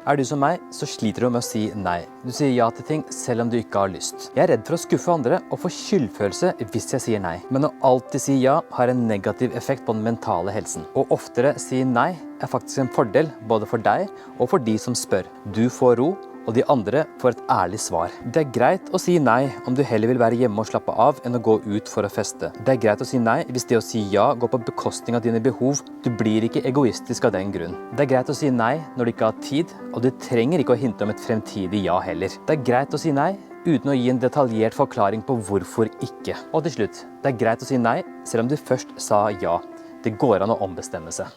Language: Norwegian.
Du som meg, så sliter du med å si nei. Du sier ja til ting selv om du ikke har lyst. Jeg er redd for å skuffe andre og få skyldfølelse hvis jeg sier nei. Men å alltid si ja har en negativ effekt på den mentale helsen. Og oftere si nei er faktisk en fordel både for deg og for de som spør. Du får ro, og de andre får et ærlig svar. Det er greit å si nei om du heller vil være hjemme og slappe av enn å gå ut for å feste. Det er greit å si nei hvis det å si ja går på bekostning av dine behov. Du blir ikke egoistisk av den grunn. Det er greit å si nei når du ikke har tid, og du trenger ikke å hinte om et fremtidig ja heller. Det er greit å si nei uten å gi en detaljert forklaring på hvorfor ikke. Og til slutt, det er greit å si nei selv om du først sa ja. Det går an å ombestemme seg.